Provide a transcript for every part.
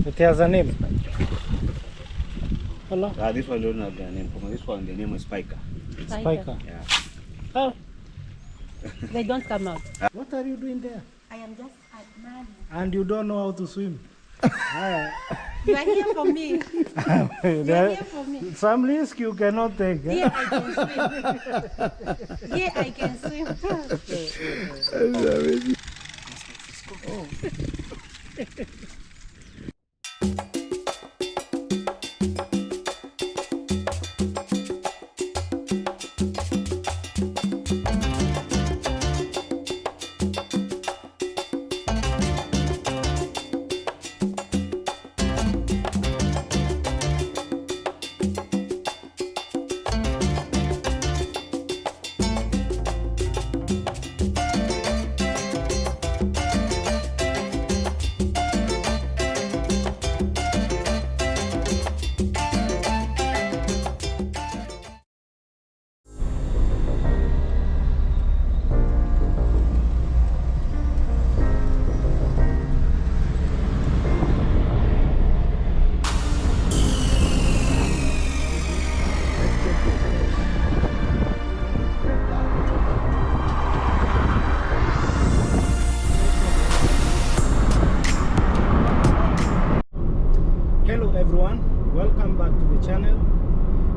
It has a name. Hello? This one don't have the name. This one, the name is Spiker. Spiker. Yeah. Oh. They don't come out. What are you doing there? I am just admiring. And you don't know how to swim? You are here for me. You are here for me. Some risk you cannot take. Here I can swim. Here I can swim. Oh. Hello everyone, welcome back to the channel.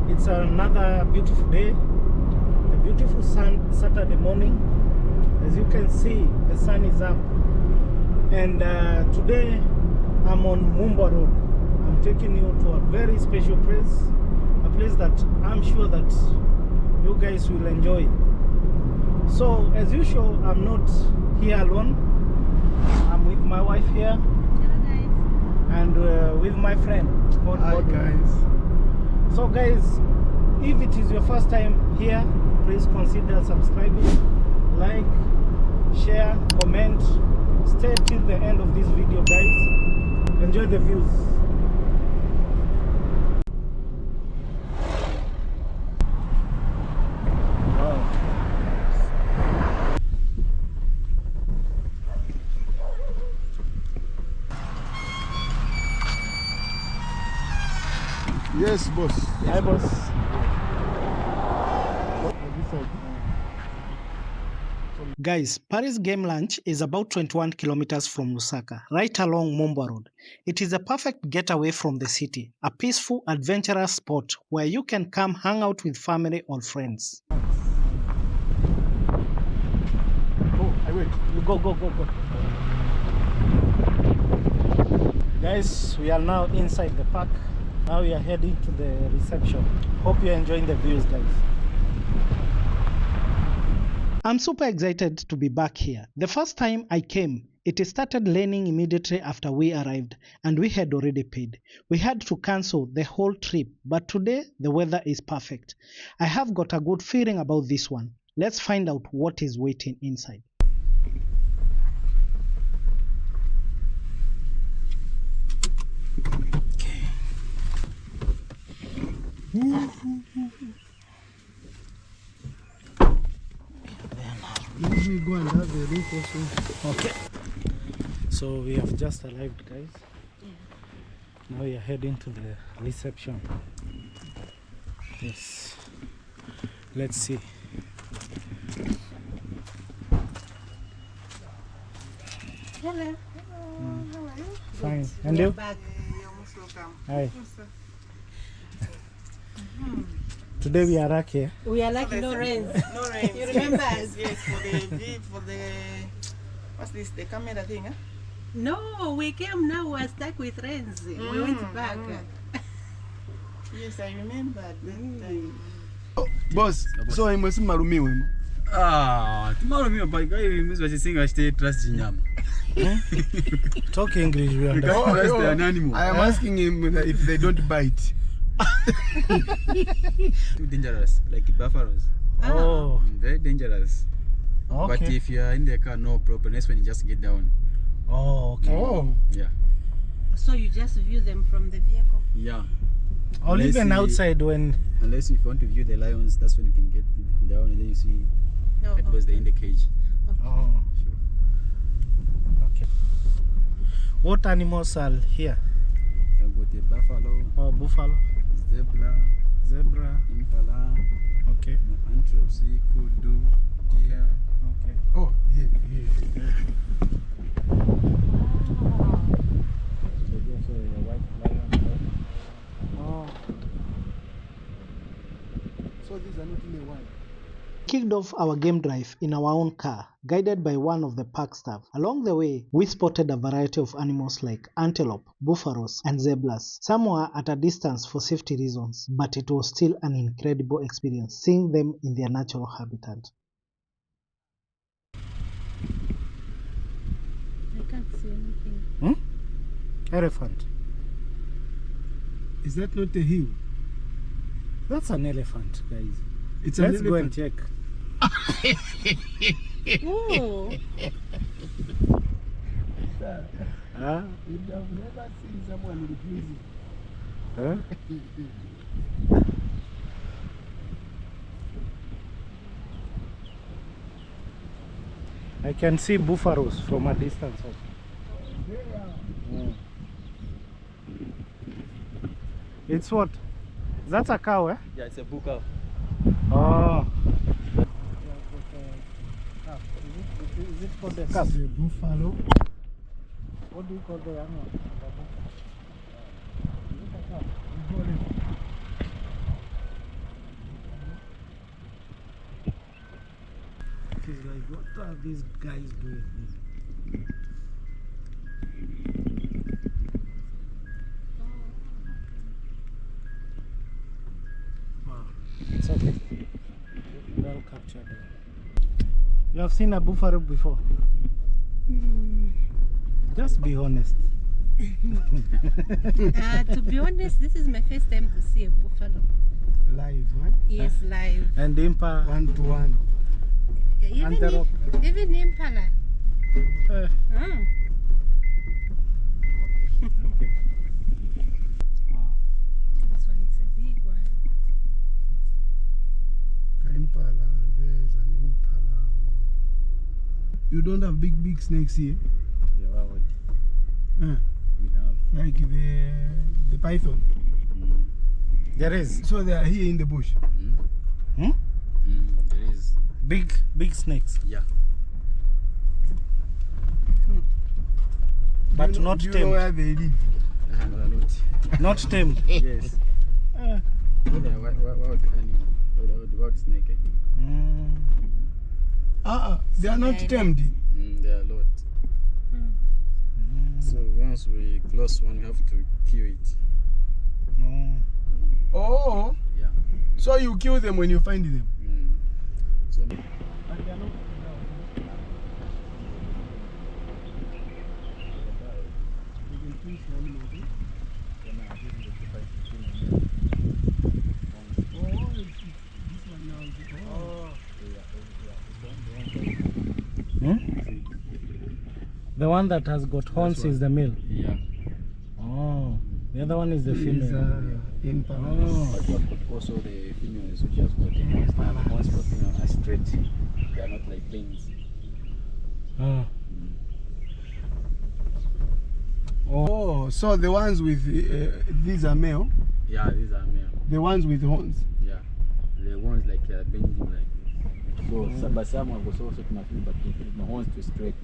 It's another beautiful day, a beautiful Saturday morning. As you can see, the sun is up, and today I'm on Mumbwa Road. I'm taking you to a very special place, a place that I'm sure that you guys will enjoy. So as usual, I'm not here alone. I'm with my wife here and with my friend. Hi guys. So guys, if it is your first time here, please consider subscribing, like, share, comment. Stay till the end of this video guys. Enjoy the views. Yes, boss. Hi boss. Guys, Parays Game Ranch is about 21 kilometers from Lusaka, right along Mumbwa Road. It is a perfect getaway from the city, a peaceful, adventurous spot where you can come hang out with family or friends. Oh, I wait. Go. Guys, we are now inside the park. Now we are heading to the reception. Hope you're enjoying the views, guys. I'm super excited to be back here. The first time I came, it started raining immediately after we arrived, and we had already paid. We had to cancel the whole trip, but today the weather is perfect. I have got a good feeling about this one. Let's find out what is waiting inside. Let me go and have a look also. Okay. So we have just arrived, guys. Now we are heading to the reception. Yes. Let's see. Hello. Fine. And you? Back. Hi. Today we are lucky. We are like no rain. No rain. You remember us? Yes, for the what's this? The camera thing, huh? No, we came now. We are stuck with rains. We went back. Yes, I remember that time. Oh, boss, so I must marumi wema. Tomorrow me by guy means what you saying I stay trust Jinyama. Talk English, we understand. I am asking him if they don't bite. Too dangerous, like buffaloes. Oh. Very dangerous. Okay. But if you are in the car, no problem. That's when you just get down. Oh, okay. Oh. Yeah. So you just view them from the vehicle? Yeah. Or Unless even you- outside when... Unless if you want to view the lions, that's when you can get down and then you see No. because they're in the cage. Oh, Sure. okay. What animals are here? I've got a buffalo, Oh, buffalo, zebra. impala, Okay. antelope, kudu, deer. Okay. Oh, yeah, yeah. So there's a white lion. Oh. So these are not in a wild. Kicked off our game drive in our own car, guided by one of the park staff. Along the way, we spotted a variety of animals like antelope, buffaloes, and zebras. Some were at a distance for safety reasons, but it was still an incredible experience seeing them in their natural habitat. I can't see anything. Elephant. Is that not a hill? That's an elephant, guys. It's Let's an go and elephant. check. Oh, Huh? You have never seen someone refusing. Huh? I can see buffaloes from a distance also. It's what? That's a cow, eh? Yeah, it's a buka. Oh. Is it called a calf? This is a buffalo. What do you call the young one? Is it a calf? It's like, what are these guys doing here? Wow, it's okay. Well captured. You have seen a buffalo before? Just be honest. to be honest, this is my first time to see a buffalo. Live, huh? Yes, live. And Impa. 1-to-1. Antelope. Even impala. Eh, Oh. okay. Wow. This one is a big one. Impala. There's an impala. You don't have big snakes here? Yeah, what? Huh? We have. Like the python. There is So they are here in the bush. hmm? There is. big snakes, Yeah. but Do you know, not do you know where tamed. they live? No, not. Not tamed. Yes. Eh. Yeah, wild animal. Wild snake. I think. They are not Snake. tamed. There are a lot. So once we close one, we have to kill it. Mm. Oh, Yeah. so you kill them when you find them? So The one that has got horns is the male. yeah. Oh, the other one is the female. Impala. Oh. But also the females which has got the horns. Now the horns for female are straight. They are not like planes. Oh. Oh, so the ones with these are male. Yeah, these are male. The ones with horns. Yeah. The ones like bending like. So Sabasama was also to my feet, but my horns too straight.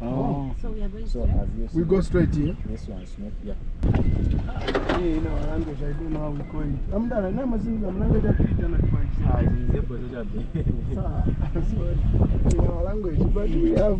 Oh. So we are going So to. as you We see, go straight here. this one's not. Yeah. Yeah, in our language, I don't know how we call it. I'm done. I'm language I treat them like Ah, it's a position. in our language, but we have.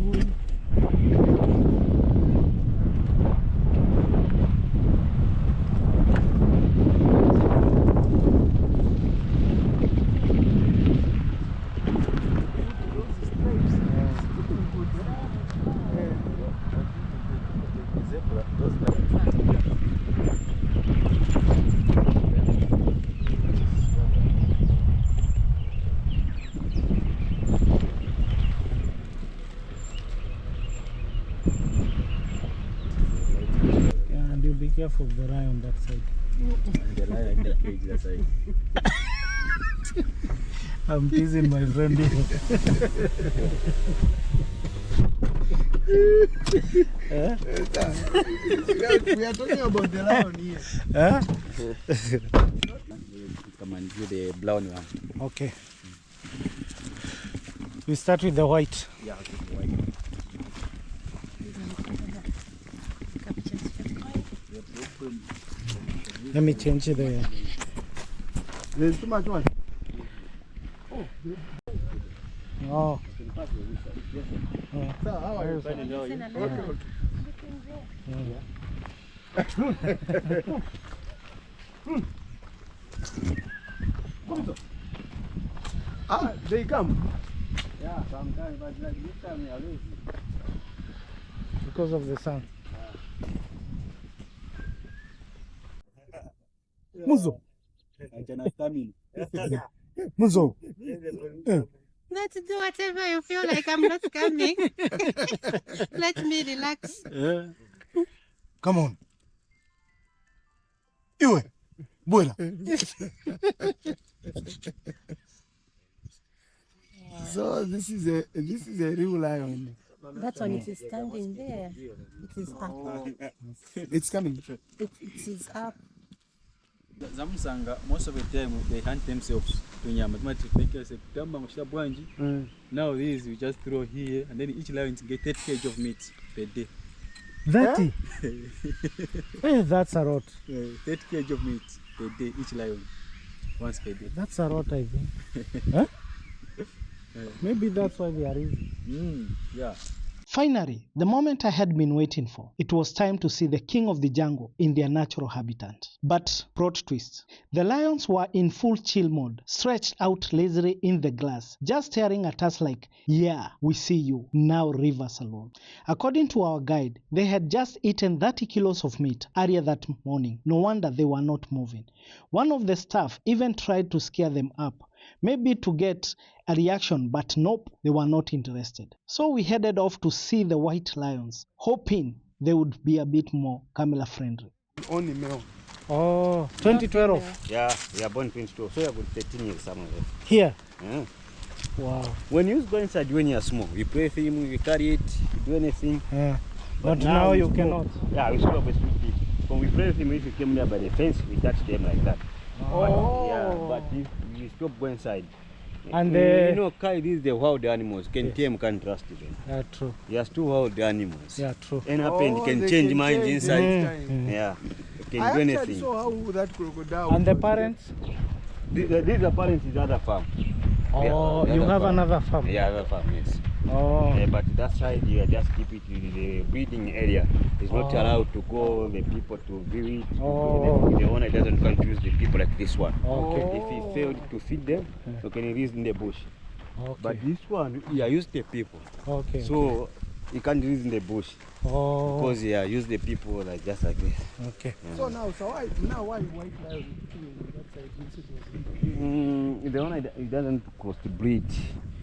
Yeah, and you be careful of the lion on that side. And the lion in the cage that side. I'm teasing my friend here. We are talking about the lion here. Come and do the brown one. Okay. We start with the white. Yeah, okay, the white. Let me change the... There's too much one. Oh. Sir, how are you? Ah, they come. Yeah, sometimes, but like this time we are lazy. Because of the sun. Muzo. Muzo. Let's do whatever you feel like. I'm not coming. Let me relax. Come on. Iwe. Buena. So this is a real lion. That one, it is standing there. It is up. It's coming. It is up. Zamusanga, most of the time they hunt themselves to nyama. Now these we just throw here, and then each lion get 30 kg of meat per day. 30? That's a lot. 30 kg of meat per day, each lion. Once per day. That's a lot, I think. Huh? Maybe that's why they are easy. Yeah. Finally, the moment I had been waiting for, it was time to see the king of the jungle in their natural habitat. But plot twist, the lions were in full chill mode, stretched out lazily in the grass, just staring at us like, yeah, we see you, now leave us alone. According to our guide, they had just eaten 30 kilos of meat earlier that morning. No wonder they were not moving. One of the staff even tried to scare them up, maybe to get a reaction, but nope, they were not interested. So we headed off to see the white lions, hoping they would be a bit more camera friendly. Only male. Oh, 2012. Yeah, we are born 2012, so we are about 13 years somewhere. Here? Yeah. Wow. When you go inside when you are small, we play with him, we carry it, we do anything. Yeah. But now you cannot. Yeah, we stop with it. When we play with him, if you came near by the fence, we touch them like that. Oh. But if we stop go inside. And you know, these the wild animals. Can't trust them. Yeah, true. Yes, two wild animals. Yeah, true. And happen, you can change minds inside. Yeah, you can I do actually anything. saw how that crocodile. And the parents? These are parents is other farm. Oh, Yeah, you have farm. another farm? Yeah, other farm, yes. Oh. But that side, you just keep it in the breeding area. It's not allowed to go the people to view it. Oh. The owner doesn't confuse the people like this one. Okay. If he failed to feed them, you can release in the bush. Okay. But this one, he used the people. Okay. So you can't release in the bush. Oh. Because he used the people like just like this. Okay. So why white lions that side? The owner, he doesn't cross the breed.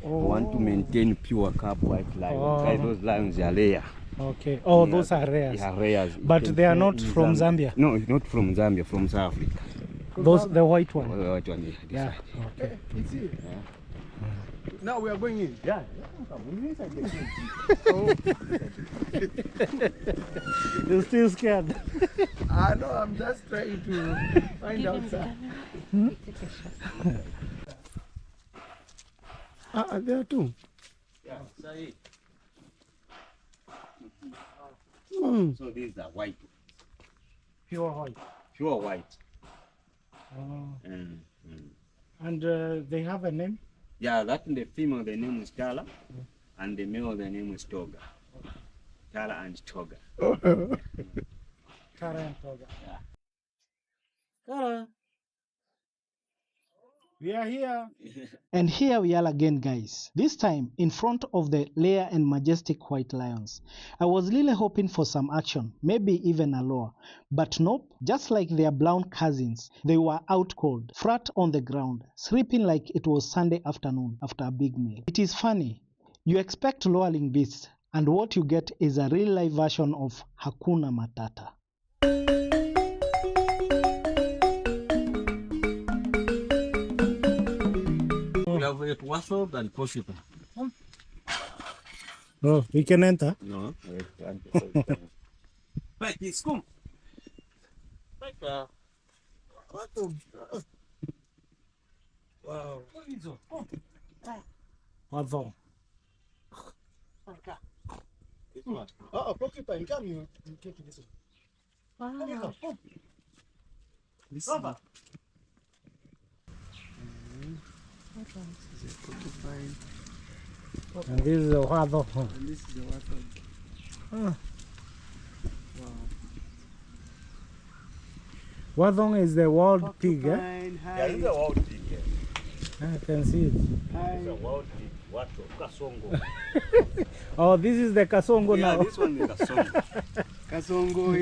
Want to maintain pure cub white lions. Guys, those lions are rare. Okay. Oh, yeah, those are rare. Yeah, rare. But they are not from Zambia. No, it's not from Zambia, from South Africa. Those, the white one. The white one, Yeah. Okay. It's here. Now we are going in. Yeah. You're still scared. I know, I'm just trying to find out. There are two. Yeah, so these are white. Pure white. Pure white. And they have a name? Yeah, that in the female the name is Tala, and the male the name is Toga. Tala and Toga. Tara and Toga. Yeah. Tara. We are here. And here we are again, guys. This time in front of the rare and majestic white lions. I was really hoping for some action, maybe even a lure. But nope, just like their brown cousins, they were out cold, flat on the ground, sleeping like it was Sunday afternoon after a big meal. It is funny. You expect lowering beasts, and what you get is a real life version of Hakuna Matata. We have a wassail and possible. Oh, we can enter. No. Please come. Wow. What's on? Porcupine, come you take this one. Wow. This is a porcupine. And this is a wado. And this is the water. Ah. Wow. Wadong is the wild pig, eh? Porcupine, Yeah, this is a wild pig. Yeah. I can see it. This is a wild pig. What? Kasongo. Oh, this is the kasongo Yeah, now. this one is Kasongo. Kasongo,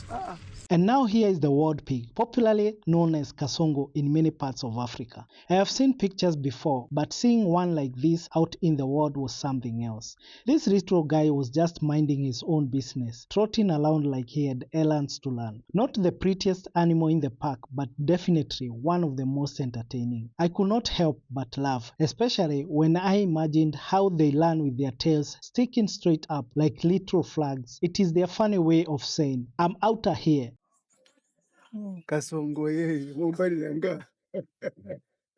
yeah. And now here is the wild pig, popularly known as kasongo in many parts of Africa. I have seen pictures before, but seeing one like this out in the wild was something else. This retro guy was just minding his own business, trotting around like he had errands to learn. Not the prettiest animal in the park, but definitely one of the most entertaining. I could not help but laugh, especially when I imagined how they learn with their tails sticking straight up like little flags. It is their funny way of saying, I'm outta here. Kasongo, yeah. Mbali nanga.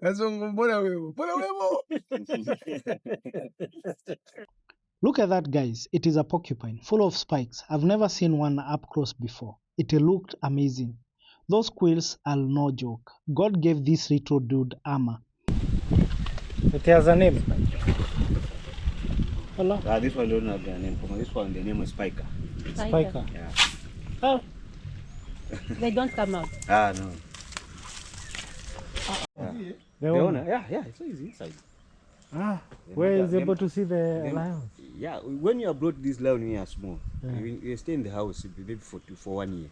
Kasongo, mbona wewe? Look at that, guys. It is a porcupine full of spikes. I've never seen one up close before. It looked amazing. Those quills are no joke. God gave this little dude armor. It has a name. Hello? This one don't have the name. This one, the name is Spiker. Spiker. Yeah. Oh. They don't come out. No. The owner. Yeah, it's inside. Where is able to see the lions? Yeah, when you are brought this lion when you are small, you stay in the house maybe for 1 year.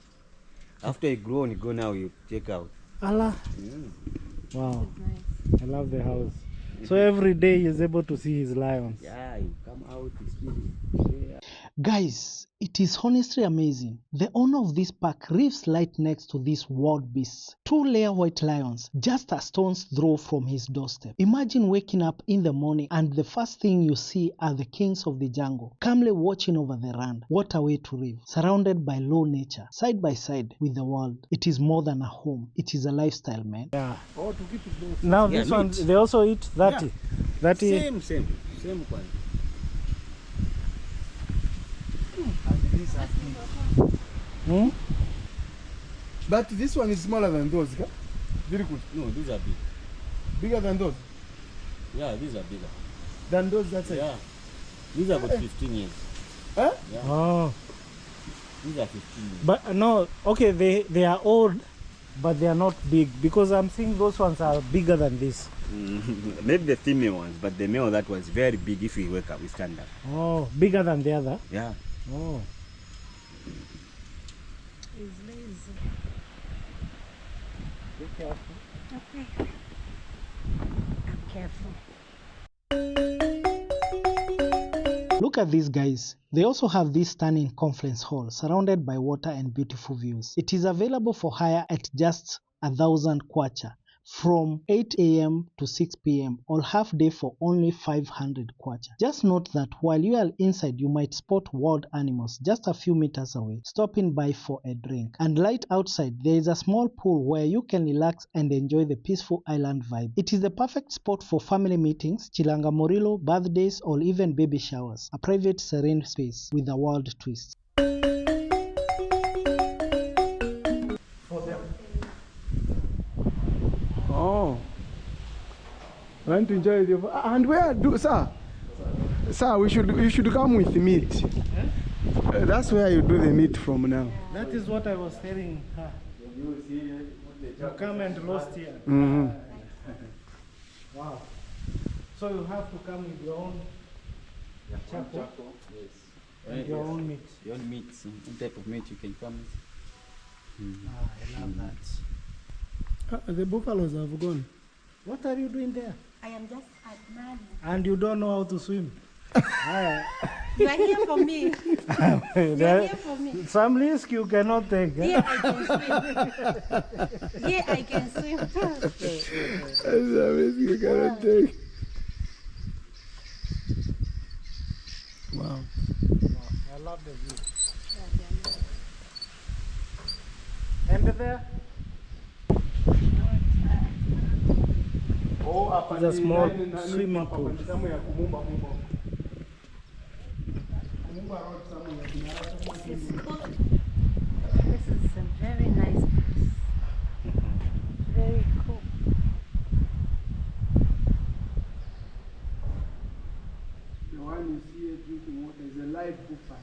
After you grow and you go now, you take out. Allah. Yeah. Wow. Nice. I love the house. So every day he is able to see his lions. Yeah, you come out, you see. Yeah. Guys, it is honestly amazing. The owner of this park lives right next to these wild beasts. 2-layer white lions, just a stone's throw from his doorstep. Imagine waking up in the morning and the first thing you see are the kings of the jungle, calmly watching over the land. What a way to live, surrounded by low nature, side by side with the world. It is more than a home. It is a lifestyle, man. Yeah. Oh, to keep it close. Now Yeah, this one, meat. they also eat that. Yeah. That Same one. Hmm? But this one is smaller than those, huh? Very good. No, these are big. Bigger than those. Yeah, these are bigger. Than those, that's it. Yeah. These are about 15 years. Huh? Yeah. Oh. These are 15 years. But no, okay, they are old, but they are not big because I'm seeing those ones are bigger than this. Maybe the female ones, but the male that was very big. If we wake up, we stand up. Oh, bigger than the other. Yeah. Oh. He's lazy. Be careful. Okay. I'm careful. Look at these guys. They also have this stunning conference hall surrounded by water and beautiful views. It is available for hire at just 1,000 kwacha from 8 a.m. to 6 p.m. or half day for only 500 kwacha. Just note that while you are inside, you might spot wild animals just a few meters away, stopping by for a drink. And right outside, there is a small pool where you can relax and enjoy the peaceful island vibe. It is the perfect spot for family meetings, Chilanga Morilo, birthdays, or even baby showers. A private, serene space with a wild twist. Oh. Trying to enjoy the and where do sir? Sir, you should come with meat. That's where you do the meat from now. That is what I was telling her. You come and lost here. Mm-hmm. Wow. So you have to come with your own charcoal Yes. and your own meat. Your own meat, some type of meat you can come with. I love that. The buffaloes have gone. What are you doing there? I am just admiring. And you don't know how to swim. You are here for me. You are There- here for me. Some risk you cannot take. eh? Here I can swim. Here I can swim. That's amazing. You cannot take. love the view. And there? There's a small swimming pool. This is a very nice place. Very cool. The one you see here drinking water is a live buffalo.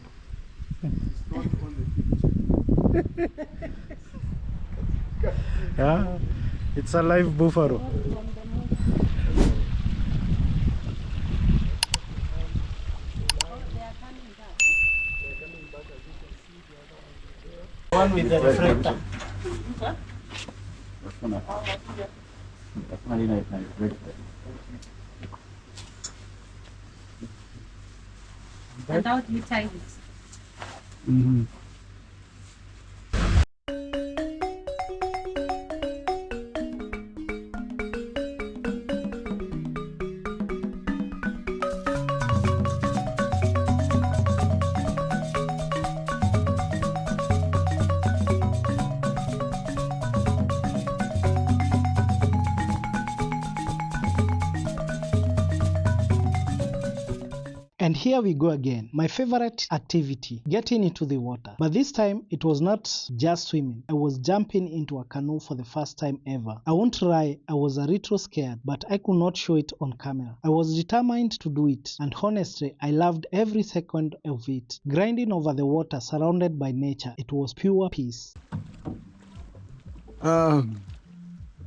It's not on the picture. Yeah, it's a live buffalo. One with the reflector. And how do you tie this? And here we go again. My favorite activity, getting into the water. But this time, it was not just swimming. I was jumping into a canoe for the first time ever. I won't lie, I was a little scared, but I could not show it on camera. I was determined to do it, and honestly, I loved every second of it. Grinding over the water surrounded by nature, it was pure peace.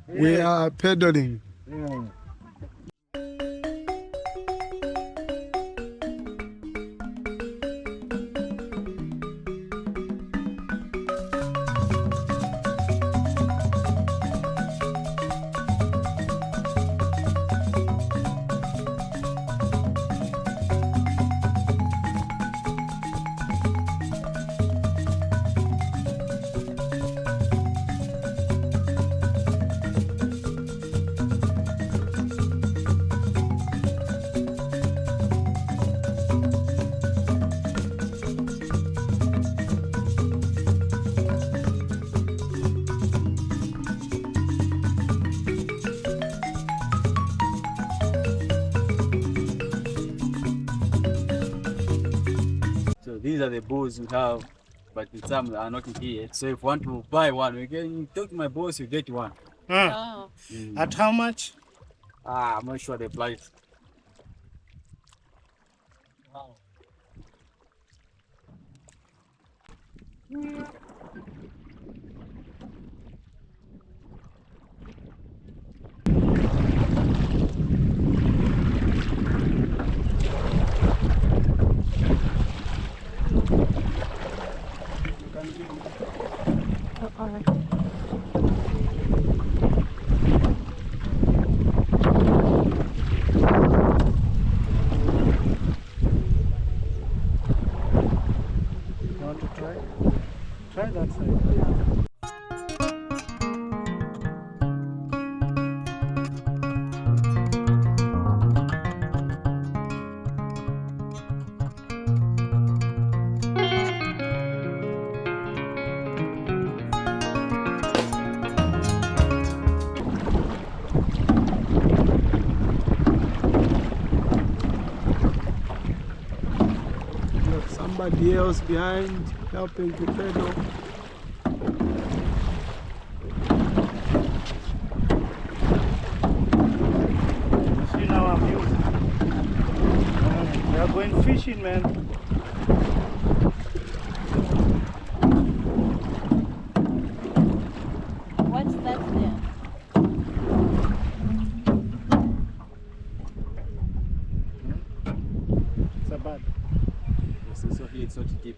We are pedaling. These are the bows we have, but some are not here. So if you want to buy one, we can talk to my boss, you get one. Oh. At how much? I'm not sure the price. Wow. All right. You want to try? Try that side. Somebody else behind helping to pedal. See now I'm used. We are going fishing, man. What's that there? It's a bird. So here it's not deep.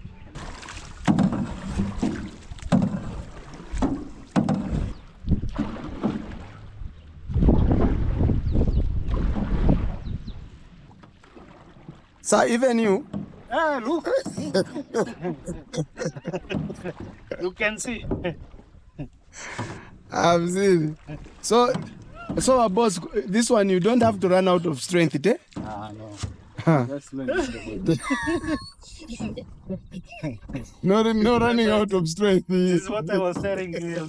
So even you? Ah, look. You can see. I've seen. So boss, this one you don't have to run out of strength, eh? No. That's when No running out of strength. This is what I was telling you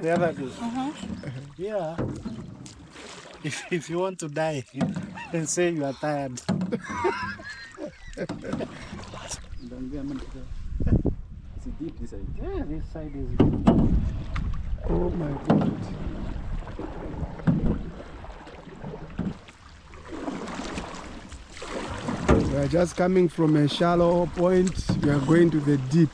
the other day. Yeah. If you want to die and say you are tired. It's deep this side. Yeah, this side is. Oh my God. We are just coming from a shallow point. We are going to the deep.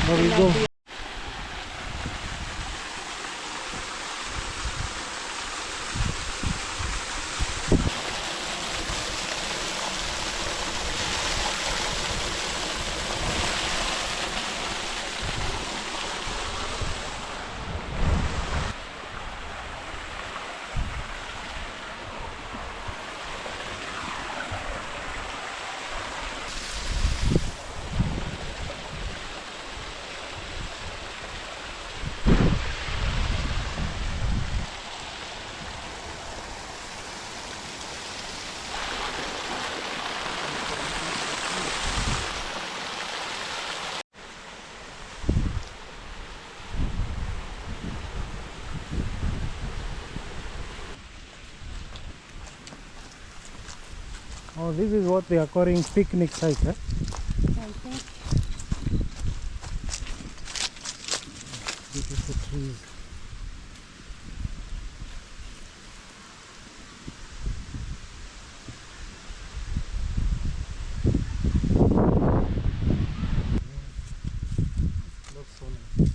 There we go. Oh, this is what they are calling picnic site, eh? Beautiful trees. Looks so nice.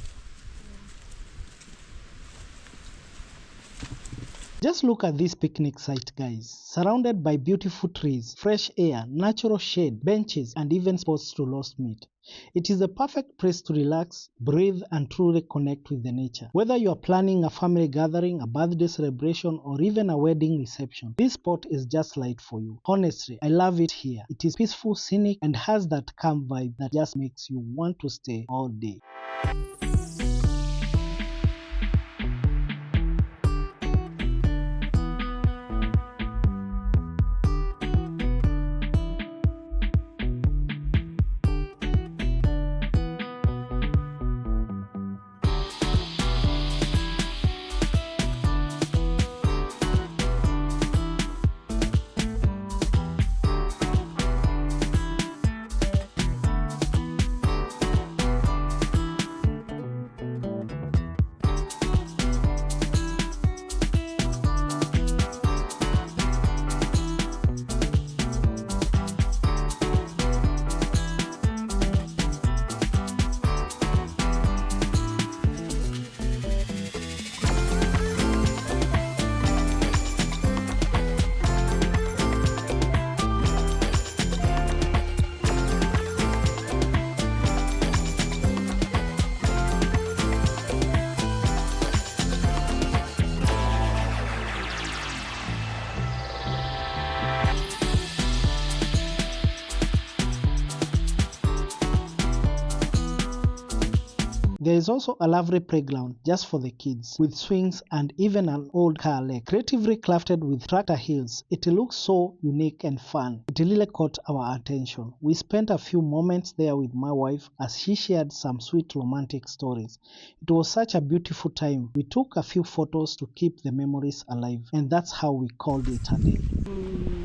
Just look at this picnic site, guys. Surrounded by beautiful trees, fresh air, natural shade, benches, and even spots to roast meat. It is the perfect place to relax, breathe, and truly connect with the nature. Whether you are planning a family gathering, a birthday celebration, or even a wedding reception, this spot is just right for you. Honestly, I love it here. It is peaceful, scenic, and has that calm vibe that just makes you want to stay all day. There is also a lovely playground just for the kids, with swings and even an old car lake, creatively crafted with tractor heels. It looks so unique and fun. It really caught our attention. We spent a few moments there with my wife as she shared some sweet romantic stories. It was such a beautiful time. We took a few photos to keep the memories alive, and that's how we called it a day.